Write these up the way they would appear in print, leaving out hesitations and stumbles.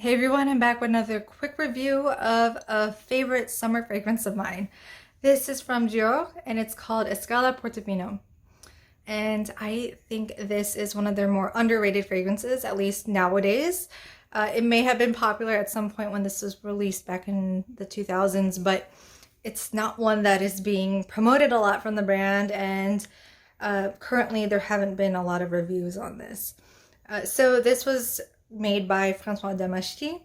Hey everyone, I'm back with another quick review of a favorite summer fragrance of mine. This is from Dior and it's called Escale A Portofino. And I think this is one of their more underrated fragrances, at least nowadays. It may have been popular at some point when this was released back in the 2000s, but it's not one that is being promoted a lot from the brand, and currently there haven't been a lot of reviews on this. So this was made by François Damasty,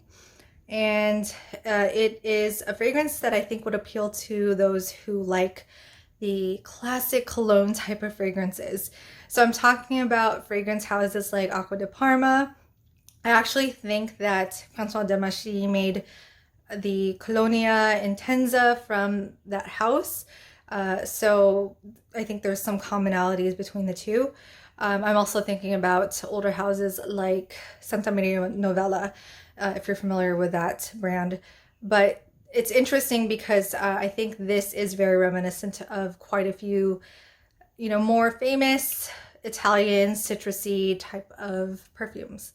and it is a fragrance that I think would appeal to those who like the classic cologne type of fragrances. So I'm talking about fragrance houses like Acqua di Parma. I actually think that François Damasty made the Colonia Intensa from that house. So I think there's some commonalities between the two. I'm also thinking about older houses like Santa Maria Novella, if you're familiar with that brand. But it's interesting because I think this is very reminiscent of quite a few, more famous Italian citrusy type of perfumes.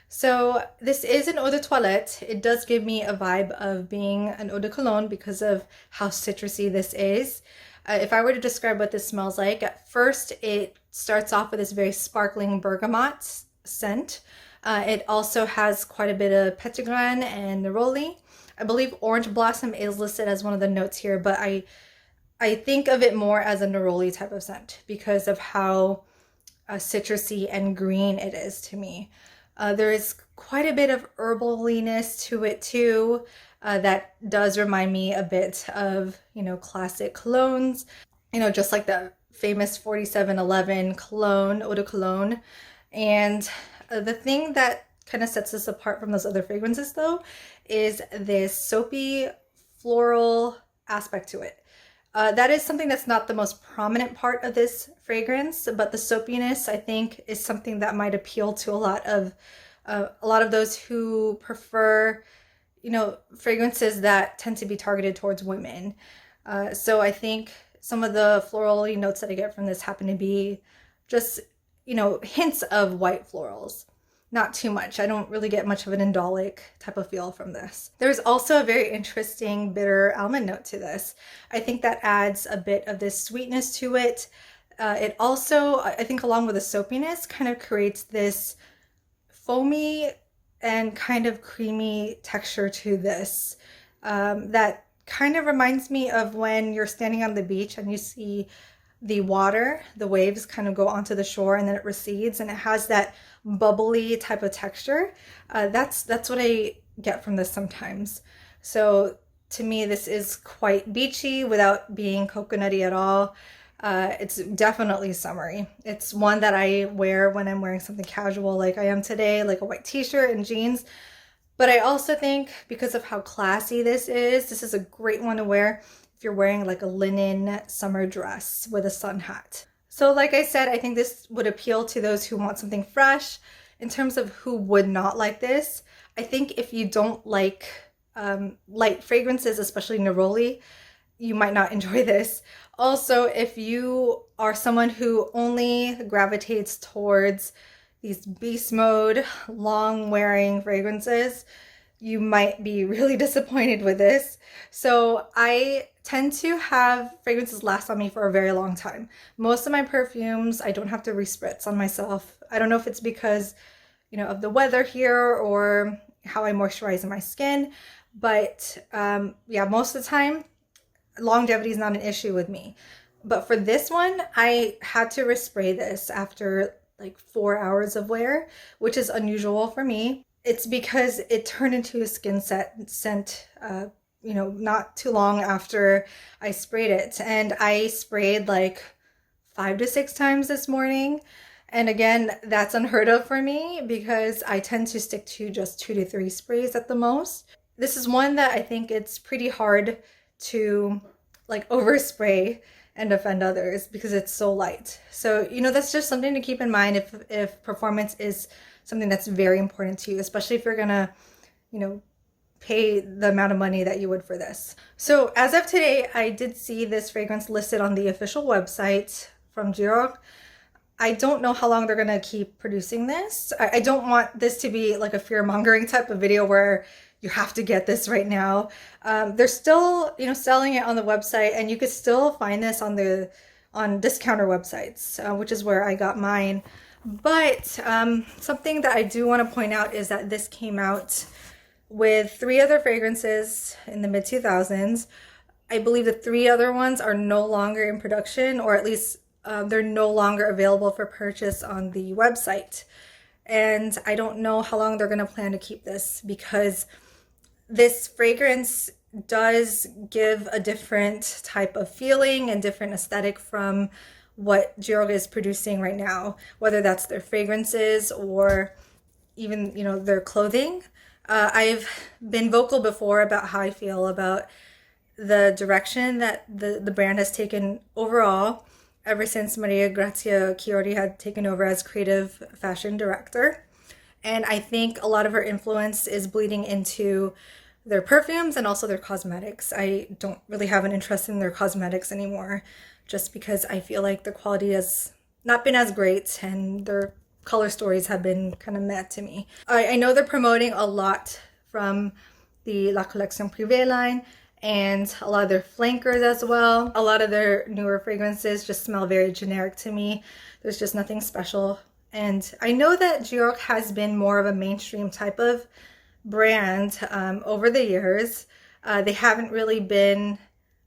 So this is an eau de toilette. It does give me a vibe of being an eau de cologne because of how citrusy this is. If I were to describe what this smells like, at first it starts off with this very sparkling bergamot scent. It also has quite a bit of petitgrain and neroli. I believe orange blossom is listed as one of the notes here, but I think of it more as a neroli type of scent because of how citrusy and green it is to me. There is quite a bit of herbaliness to it too. That does remind me a bit of, classic colognes, just like the famous 4711 cologne, eau de cologne. And the thing that kind of sets this apart from those other fragrances though is this soapy floral aspect to it. That is something that's not the most prominent part of this fragrance, but the soapiness I think is something that might appeal to a lot of those who prefer, fragrances that tend to be targeted towards women. So I think some of the floral notes that I get from this happen to be just, hints of white florals. Not too much. I don't really get much of an indolic type of feel from this. There's also a very interesting bitter almond note to this. I think that adds a bit of this sweetness to it. It also, I think along with the soapiness, kind of creates this foamy and kind of creamy texture to this that kind of reminds me of when you're standing on the beach and you see the water, the waves kind of go onto the shore and then it recedes and it has that bubbly type of texture. That's what I get from this sometimes. So to me, this is quite beachy without being coconutty at all. It's definitely summery. It's one that I wear when I'm wearing something casual like I am today, like a white t-shirt and jeans. But I also think because of how classy this is a great one to wear if you're wearing like a linen summer dress with a sun hat. So like I said, I think this would appeal to those who want something fresh. In terms of who would not like this, I think if you don't like light fragrances, especially neroli, you might not enjoy this. Also, if you are someone who only gravitates towards these beast mode, long wearing fragrances, you might be really disappointed with this. So I tend to have fragrances last on me for a very long time. Most of my perfumes, I don't have to respritz on myself. I don't know if it's because, of the weather here or how I moisturize my skin, but yeah, most of the time, longevity is not an issue with me. But for this one, I had to respray this after like 4 hours of wear, which is unusual for me. It's because it turned into a skin scent, not too long after I sprayed it. And I sprayed like 5 to 6 times this morning. And again, that's unheard of for me because I tend to stick to just 2 to 3 sprays at the most. This is one that I think it's pretty hard to like overspray and offend others because it's so light. So, that's just something to keep in mind if performance is something that's very important to you, especially if you're gonna, pay the amount of money that you would for this. So as of today, I did see this fragrance listed on the official website from Dior. I don't know how long they're gonna keep producing this. I don't want this to be like a fear-mongering type of video where you have to get this right now. They're still, selling it on the website, and you could still find this on discounter websites, which is where I got mine. But something that I do want to point out is that this came out with 3 other fragrances in the mid-2000s. I believe the 3 other ones are no longer in production, or at least they're no longer available for purchase on the website. And I don't know how long they're going to plan to keep this, because this fragrance does give a different type of feeling and different aesthetic from what Dior is producing right now, whether that's their fragrances or even, their clothing. I've been vocal before about how I feel about the direction that the brand has taken overall ever since Maria Grazia Chiodi had taken over as creative fashion director. And I think a lot of her influence is bleeding into their perfumes and also their cosmetics. I don't really have an interest in their cosmetics anymore, just because I feel like the quality has not been as great and their color stories have been kind of meh to me. I know they're promoting a lot from the La Collection Privée line and a lot of their flankers as well. A lot of their newer fragrances just smell very generic to me. There's just nothing special. And I know that Dior has been more of a mainstream type of brand over the years. They haven't really been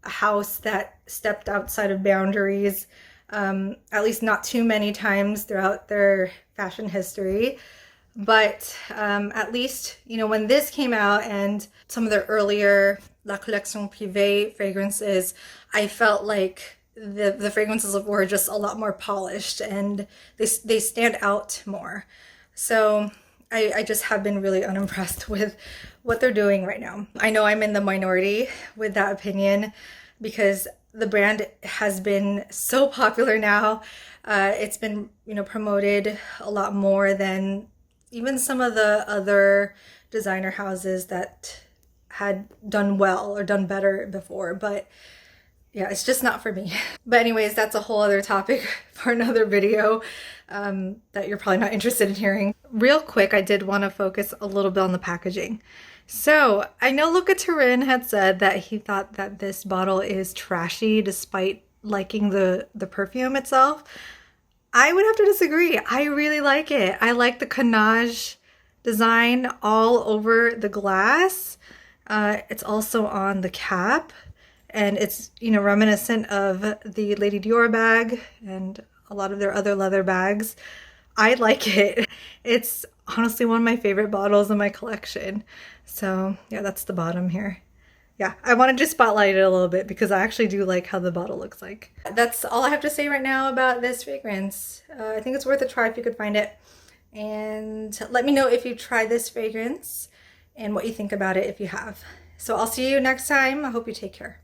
a house that stepped outside of boundaries, at least not too many times throughout their fashion history. But at least, when this came out and some of their earlier La Collection Privée fragrances, I felt like the fragrances were just a lot more polished and they stand out more. So I just have been really unimpressed with what they're doing right now. I know I'm in the minority with that opinion, because the brand has been so popular now. It's been, promoted a lot more than even some of the other designer houses that had done well or done better before. But yeah, it's just not for me. But anyways, that's a whole other topic for another video that you're probably not interested in hearing. Real quick, I did want to focus a little bit on the packaging. So I know Luca Turin had said that he thought that this bottle is trashy despite liking the perfume itself. I would have to disagree. I really like it. I like the canage design all over the glass. It's also on the cap, and it's, reminiscent of the Lady Dior bag and a lot of their other leather bags. I like it. It's honestly one of my favorite bottles in my collection. So yeah, that's the bottom here. Yeah, I wanted to spotlight it a little bit because I actually do like how the bottle looks like. That's all I have to say right now about this fragrance. I think it's worth a try if you could find it. And let me know if you try this fragrance and what you think about it if you have. So I'll see you next time. I hope you take care.